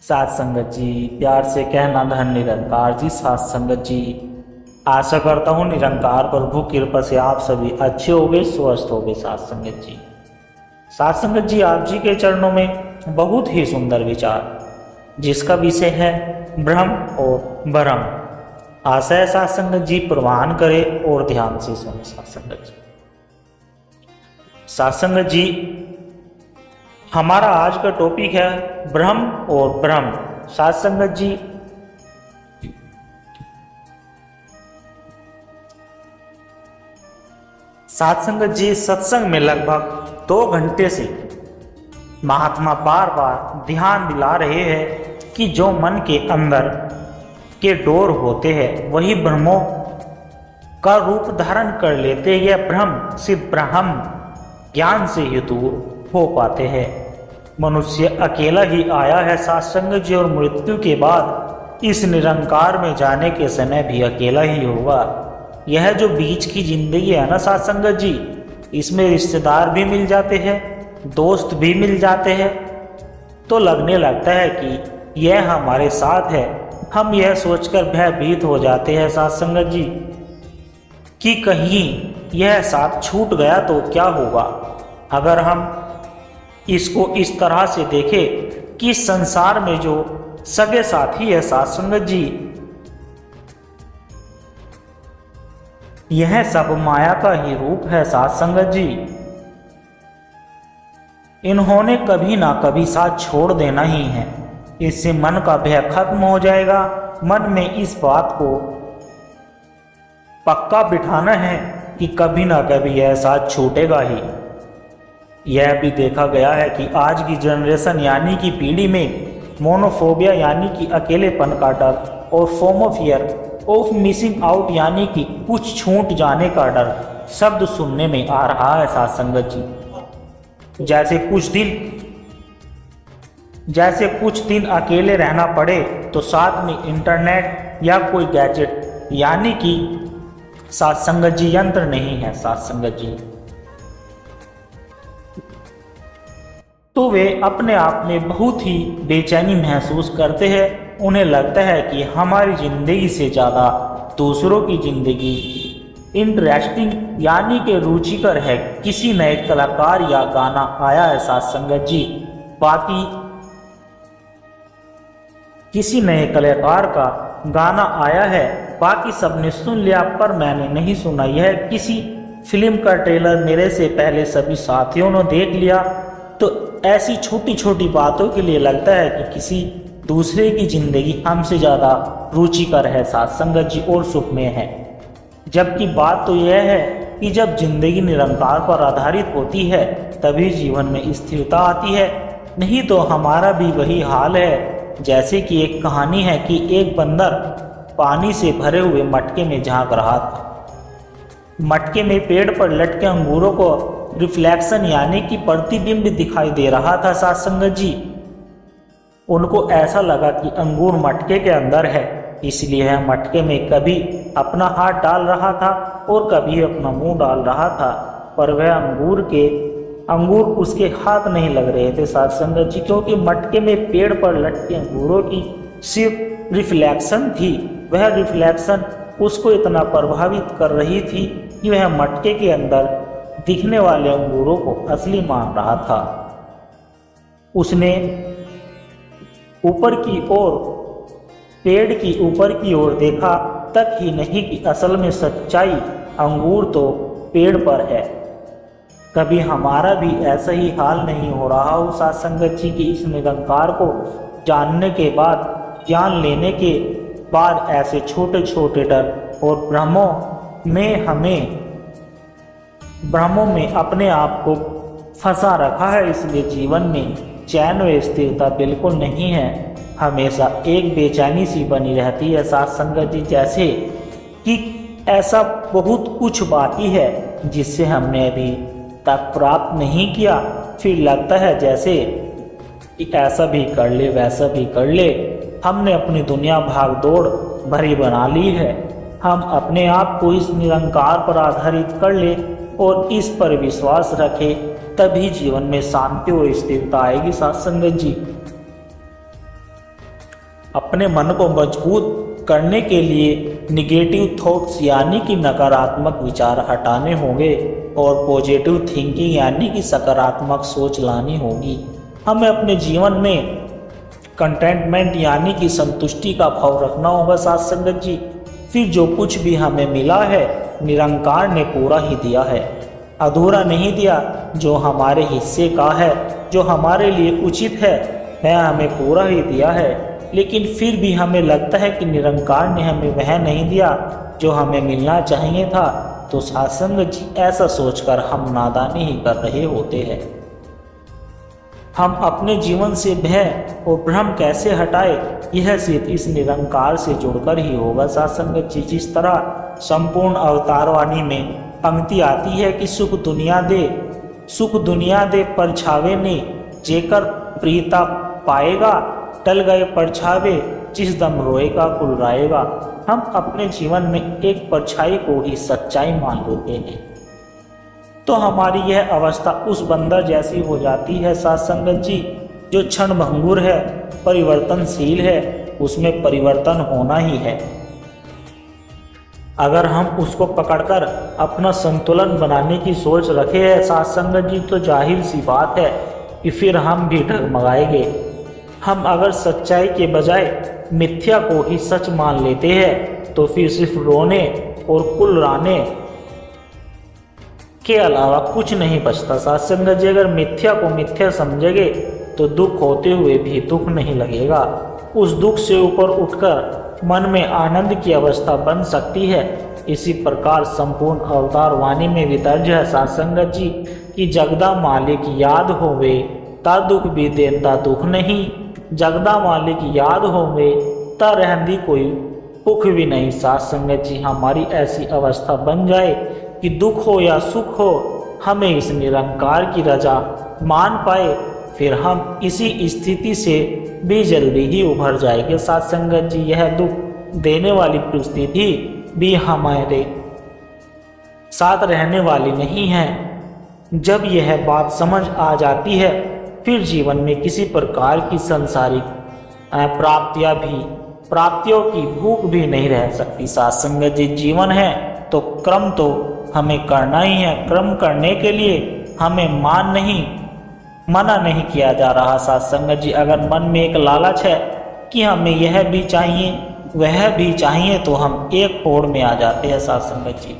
साथ संगत जी, प्यार से कहना धन निरंकार जी। साथ संगत जी, आशा करता हूँ निरंकार प्रभु कृपा से आप सभी अच्छे होगे, स्वस्थ होगे। साथ संगत जी, साथ संगत जी, आप जी के चरणों में बहुत ही सुंदर विचार जिसका विषय है ब्रह्म और ब्रह्म। आशा है साथ संगत जी प्रवान करे और ध्यान से सुने। साथ संगत जी, साथ संगत जी, हमारा आज का टॉपिक है ब्रह्म और ब्रह्म। साथ संगत जी, साथ संगत जी, सत्संग में लगभग 2 घंटे से महात्मा बार बार ध्यान दिला रहे हैं कि जो मन के अंदर के डोर होते हैं वही ब्रह्मों का रूप धारण कर लेते हैं। यह ब्रह्म सिद्ध ब्रह्म ज्ञान से ही दूर हो पाते हैं। मनुष्य अकेला ही आया है साथ संगत जी, और मृत्यु के बाद इस निरंकार में जाने के समय भी अकेला ही होगा। यह जो बीच की जिंदगी है ना साथ संगत जी, इसमें रिश्तेदार भी मिल जाते हैं, दोस्त भी मिल जाते हैं, तो लगने लगता है कि यह हमारे साथ है। हम यह सोचकर भयभीत हो जाते हैं साथ संगत जी कि कहीं यह साथ छूट गया तो क्या होगा। अगर हम इसको इस तरह से देखें कि संसार में जो सगे साथी है साथ संगत जी, यह सब माया का ही रूप है साथ संगत जी। इन्होंने कभी ना कभी साथ छोड़ देना ही है। इससे मन का भय खत्म हो जाएगा। मन में इस बात को पक्का बिठाना है कि कभी ना कभी यह साथ छूटेगा ही। यह भी देखा गया है कि आज की जनरेशन यानी कि पीढ़ी में मोनोफोबिया यानी कि अकेलेपन का डर और फोमोफियर ऑफ मिसिंग आउट यानी कि कुछ छूट जाने का डर शब्द सुनने में आ रहा है साथ संगत जी। जैसे कुछ दिन अकेले रहना पड़े तो साथ में इंटरनेट या कोई गैजेट यानी कि साथ संगत जी यंत्र नहीं है साथ संगत जी, तो वे अपने आप में बहुत ही बेचैनी महसूस करते हैं। उन्हें लगता है कि हमारी जिंदगी से ज़्यादा दूसरों की जिंदगी इंटरेस्टिंग यानी कि रुचिकर है। किसी नए कलाकार या गाना आया है साथ संगत जी, बाकी किसी नए कलाकार का गाना आया है, बाकी सबने सुन लिया पर मैंने नहीं सुना। यह किसी फिल्म का ट्रेलर मेरे से पहले सभी साथियों ने देख लिया। तो ऐसी छोटी छोटी बातों के लिए लगता है कि किसी दूसरे की जिंदगी हमसे ज़्यादा रुचिकर है साथ संगत जी और सुखमय है। जबकि बात तो यह है कि जब जिंदगी निरंकार पर आधारित होती है तभी जीवन में स्थिरता आती है। नहीं तो हमारा भी वही हाल है। जैसे कि एक कहानी है कि एक बंदर पानी से भरे हुए मटके में झांक रहा था। मटके में पेड़ पर लटके अंगूरों को रिफ्लेक्शन यानी कि प्रतिबिंब दिखाई दे रहा था साथ संगत जी। उनको ऐसा लगा कि अंगूर मटके के अंदर है, इसलिए वह मटके में कभी अपना हाथ डाल रहा था और कभी अपना मुंह डाल रहा था, पर वह अंगूर उसके हाथ नहीं लग रहे थे साथ संगत जी, क्योंकि मटके में पेड़ पर लटके अंगूरों की सिर्फ रिफ्लेक्शन थी। वह रिफ्लेक्शन उसको इतना प्रभावित कर रही थी कि वह मटके के अंदर दिखने वाले अंगूरों को असली मान रहा था। उसने ऊपर की ओर, पेड़ की ऊपर की ओर देखा तक ही नहीं कि असल में सच्चाई अंगूर तो पेड़ पर है। कभी हमारा भी ऐसा ही हाल नहीं हो रहा हो साथ संगत जी की इस निरंकार को जानने के बाद, ज्ञान लेने के बाद ऐसे छोटे छोटे डर और भ्रमों में अपने आप को फंसा रखा है। इसलिए जीवन में चैन व स्थिरता बिल्कुल नहीं है। हमेशा एक बेचैनी सी बनी रहती है साथ संगत जी, जैसे कि ऐसा बहुत कुछ बाकी है जिससे हमने अभी तक प्राप्त नहीं किया। फिर लगता है जैसे ऐसा भी कर ले वैसा भी कर ले। हमने अपनी दुनिया भाग दौड़ भरी बना ली है। हम अपने आप को इस निरंकार पर आधारित कर ले और इस पर विश्वास रखे, तभी जीवन में शांति और स्थिरता आएगी साथ संगत जी। अपने मन को मजबूत करने के लिए निगेटिव थॉट्स यानी कि नकारात्मक विचार हटाने होंगे और पॉजिटिव थिंकिंग यानी कि सकारात्मक सोच लानी होगी। हमें अपने जीवन में कंटेंटमेंट यानी कि संतुष्टि का भाव रखना होगा साथ संगत जी। फिर जो कुछ भी हमें मिला है निरंकार ने पूरा ही दिया है, अधूरा नहीं दिया। जो हमारे हिस्से का है, जो हमारे लिए उचित है, वह हमें पूरा ही दिया है। लेकिन फिर भी हमें लगता है कि निरंकार ने हमें वह नहीं दिया जो हमें मिलना चाहिए था। तो साथ संगत जी, ऐसा सोचकर हम नादानी ही कर रहे होते हैं। हम अपने जीवन से भय और भ्रम कैसे हटाए, यह सिर्फ इस निरंकार से जुड़कर ही होगा साथ संगत जी। जिस तरह संपूर्ण अवतारवाणी में पंक्ति आती है कि सुख दुनिया दे परछावे ने, जेकर प्रीता पाएगा, टल गए परछावे, जिस दम रोएगा कुलराएगा। हम अपने जीवन में एक परछाई को ही सच्चाई मान लेते हैं, तो हमारी यह अवस्था उस बंदर जैसी हो जाती है साथ संगत जी, जो क्षण भंगुर है, परिवर्तनशील है, उसमें परिवर्तन होना ही है। अगर हम उसको पकड़कर अपना संतुलन बनाने की सोच रखे हैं साथ संगत जी, तो जाहिर सी बात है कि फिर हम भी डगमगाएंगे। हम अगर सच्चाई के बजाय मिथ्या को ही सच मान लेते हैं तो फिर सिर्फ रोने और कुलराने के अलावा कुछ नहीं बचता साथ संगत जी। अगर मिथ्या को मिथ्या समझेंगे तो दुख होते हुए भी दुख नहीं लगेगा। उस दुख से ऊपर उठकर मन में आनंद की अवस्था बन सकती है। इसी प्रकार संपूर्ण अवतार वाणी में भी दर्ज है साथ संगत जी कि जगदा मालिक याद होवे ता दुख भी देता दुख नहीं, जगदा मालिक याद होवे ता रहंदी कोई भुख भी नहीं। साथ संगत जी, हमारी ऐसी अवस्था बन जाए कि दुख हो या सुख हो, हमें इस निरंकार की रजा मान पाए, फिर हम इसी स्थिति से भी जल्दी ही उभर जाएंगे साथ संगत जी। यह दुख देने वाली परिस्थिति भी हमारे साथ रहने वाली नहीं है। जब यह बात समझ आ जाती है, फिर जीवन में किसी प्रकार की सांसारिक प्राप्तियों की भूख भी नहीं रह सकती साथ संगत जी। जीवन है तो क्रम तो हमें करना ही है। क्रम करने के लिए हमें मना नहीं किया जा रहा साथ संगत जी। अगर मन में एक लालच है कि हमें यह भी चाहिए वह भी चाहिए, तो हम एक होड़ में आ जाते हैं साथ संगत जी।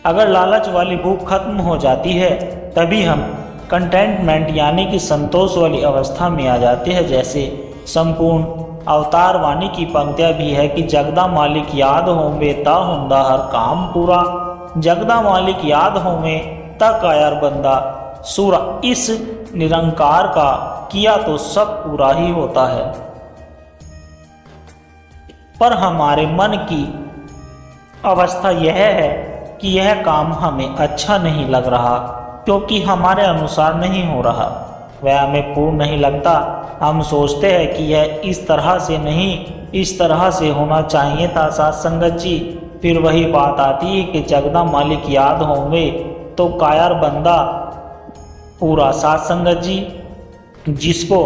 अगर लालच वाली भूख खत्म हो जाती है, तभी हम कंटेंटमेंट यानी कि संतोष वाली अवस्था में आ जाते हैं। जैसे संपूर्ण अवतार वाणी की पंक्तियां भी है कि जगदा मालिक याद होवे ता हुंदा हर काम पूरा, जगदा मालिक याद होवे ता कायर बंदा सूरा। इस निरंकार का किया तो सब पूरा ही होता है, पर हमारे मन की अवस्था यह है कि यह काम हमें अच्छा नहीं लग रहा, क्योंकि हमारे अनुसार नहीं हो रहा, वह हमें पूर्ण नहीं लगता। हम सोचते हैं कि यह इस तरह से नहीं, इस तरह से होना चाहिए था साथ संगत जी। फिर वही बात आती है कि जगदा मालिक याद होंगे तो कायर बंदा पूरा साथ संगत जी। जिसको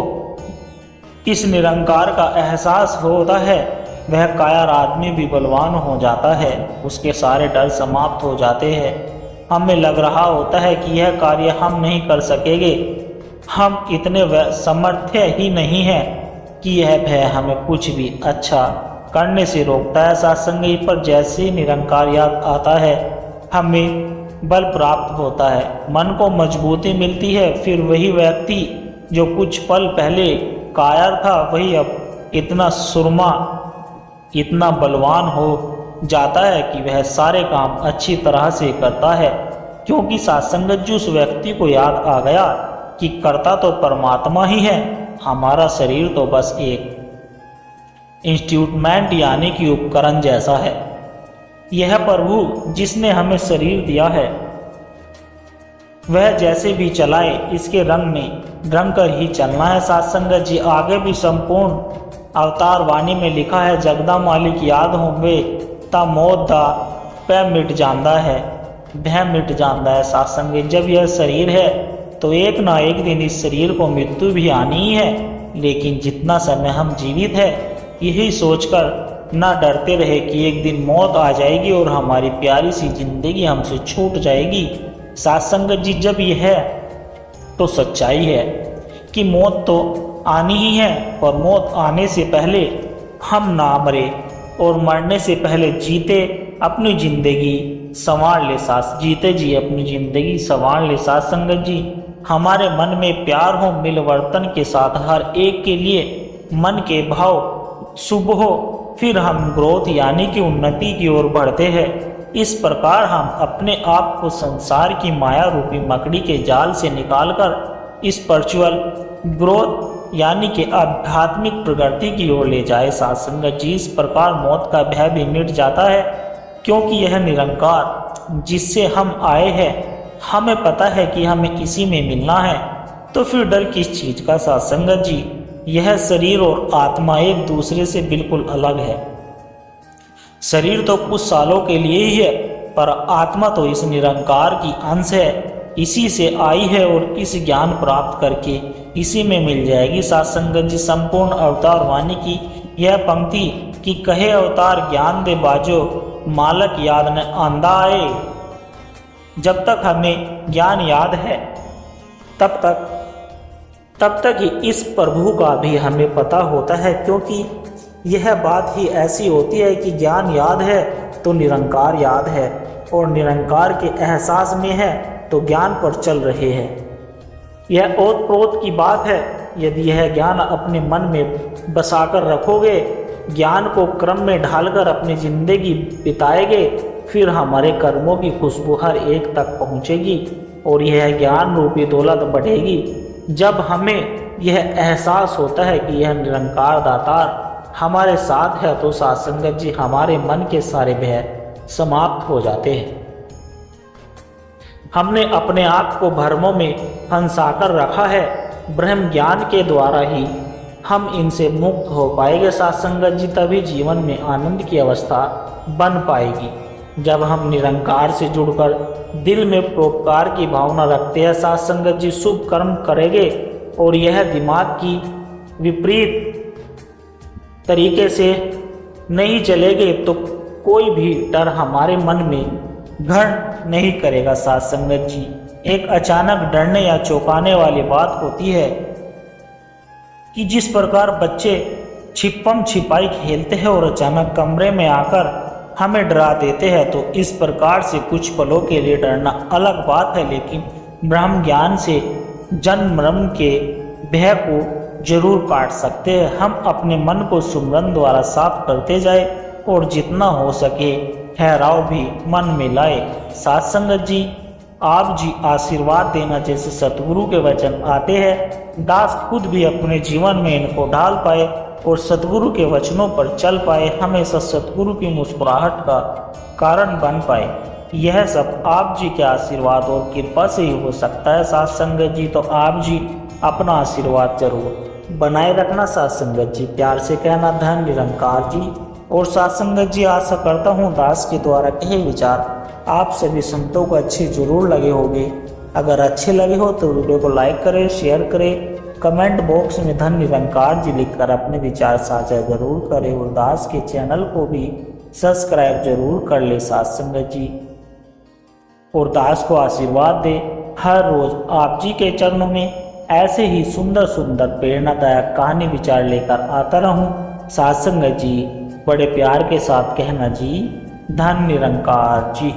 इस निरंकार का एहसास होता है, वह कायर आदमी भी बलवान हो जाता है, उसके सारे डर समाप्त हो जाते हैं। हमें लग रहा होता है कि यह कार्य हम नहीं कर सकेंगे, हम इतने समर्थ ही नहीं हैं कि यह भय हमें कुछ भी अच्छा करने से रोकता है साथ संगत। पर जैसे निरंकार याद आता है, हमें बल प्राप्त होता है, मन को मजबूती मिलती है। फिर वही व्यक्ति जो कुछ पल पहले कायर था, वही अब इतना सुरमा, इतना बलवान हो जाता है कि वह सारे काम अच्छी तरह से करता है, क्योंकि साथ संगत जी उस व्यक्ति को याद आ गया कि करता तो परमात्मा ही है, हमारा शरीर तो बस एक इंस्ट्रूमेंट यानी कि उपकरण जैसा है। यह प्रभु जिसने हमें शरीर दिया है, वह जैसे भी चलाए, इसके रंग में रंग कर ही चलना है साथ संगत जी। आगे भी संपूर्ण अवतार वाणी में लिखा है, जगदा मालिक याद होवे ता मौत दा पै मिट जाता है, भय मिट जाता है साथ संगत। जब यह शरीर है तो एक ना एक दिन इस शरीर को मृत्यु भी आनी ही है। लेकिन जितना समय हम जीवित है यही सोचकर ना डरते रहे कि एक दिन मौत आ जाएगी और हमारी प्यारी सी जिंदगी हमसे छूट जाएगी। साथ संगत जी, जब यह है तो सच्चाई है कि मौत तो आनी ही है, और मौत आने से पहले हम ना मरे और मरने से पहले जीते अपनी जिंदगी संवार ले। साथ जीते जी अपनी जिंदगी संवार ले। साथ संगत जी, हमारे मन में प्यार हो मिलवर्तन के साथ, हर एक के लिए मन के भाव शुभ हो, फिर हम ग्रोथ यानी कि उन्नति की ओर बढ़ते हैं। इस प्रकार हम अपने आप को संसार की माया रूपी मकड़ी के जाल से निकालकर इस स्पिरिचुअल ग्रोथ यानी कि आध्यात्मिक प्रगति की ओर ले जाए। साथ संगत जी, इस प्रकार मौत का भय भी मिट जाता है, क्योंकि यह निरंकार जिससे हम आए हैं, हमें पता है कि हमें इसी में मिलना है, तो फिर डर किस चीज का। साथ संगत जी, यह शरीर और आत्मा एक दूसरे से बिल्कुल अलग है। शरीर तो कुछ सालों के लिए ही है, पर आत्मा तो इस निरंकार की अंश है, इसी से आई है और इस ज्ञान प्राप्त करके इसी में मिल जाएगी। साथ संगत जी, संपूर्ण अवतार वाणी की यह पंक्ति कि कहे अवतार ज्ञान दे बाजो, मालक याद न आंदा आए। जब तक हमें ज्ञान याद है तब तक ही इस प्रभु का भी हमें पता होता है, क्योंकि यह बात ही ऐसी होती है कि ज्ञान याद है तो निरंकार याद है, और निरंकार के एहसास में है तो ज्ञान पर चल रहे हैं। यह ओतप्रोत की बात है। यदि यह ज्ञान अपने मन में बसाकर रखोगे, ज्ञान को क्रम में ढालकर अपनी जिंदगी बिताएंगे, फिर हमारे कर्मों की खुशबू हर एक तक पहुंचेगी और यह ज्ञान रूपी दौलत बढ़ेगी। जब हमें यह एहसास होता है कि यह निरंकार दातार हमारे साथ है, तो साथ संगत जी, हमारे मन के सारे भय समाप्त हो जाते हैं। हमने अपने आप को भ्रमों में फंसाकर रखा है, ब्रह्म ज्ञान के द्वारा ही हम इनसे मुक्त हो पाएंगे। साथ संगत जी, तभी जीवन में आनंद की अवस्था बन पाएगी। जब हम निरंकार से जुड़कर दिल में परोपकार की भावना रखते हैं, साथ संगत जी, शुभ कर्म करेंगे और यह दिमाग की विपरीत तरीके से नहीं चलेंगे तो कोई भी डर हमारे मन में घर नहीं करेगा। साथ संगत जी, एक अचानक डरने या चौंकाने वाली बात होती है कि जिस प्रकार बच्चे छिपम छिपाई खेलते हैं और अचानक कमरे में आकर हमें डरा देते हैं, तो इस प्रकार से कुछ पलों के लिए डरना अलग बात है, लेकिन ब्रह्म ज्ञान से जन्म मरण के भय को जरूर काट सकते हैं। हम अपने मन को सुमरन द्वारा साफ करते जाए और जितना हो सके ठहराव भी मन में लाए। साथ संगत जी, आप जी आशीर्वाद देना जैसे सतगुरु के वचन आते हैं, दास खुद भी अपने जीवन में इनको ढाल पाए और सतगुरु के वचनों पर चल पाए, हमेशा सतगुरु की मुस्कुराहट का कारण बन पाए। यह सब आप जी के आशीर्वाद और कृपा से ही हो सकता है। साथ संगत जी, तो आप जी अपना आशीर्वाद जरूर बनाए रखना। साथ संगत जी, प्यार से कहना धन निरंकार जी। और साथ संगत जी, आशा करता हूँ दास के द्वारा कहे विचार आप सभी संतों को अच्छे जरूर लगे होंगे। अगर अच्छे लगे हो तो वीडियो को लाइक करें, शेयर करें, कमेंट बॉक्स में धन निरंकार जी लिखकर अपने विचार साझा जरूर करें और दास के चैनल को भी सब्सक्राइब जरूर कर ले। साथ संगत जी, और दास को आशीर्वाद दे हर रोज आप जी के चरणों में ऐसे ही सुंदर सुंदर प्रेरणादायक कहानी विचार लेकर आता रहूं। साथ संगत जी, बड़े प्यार के साथ कहना जी, धन निरंकार जी।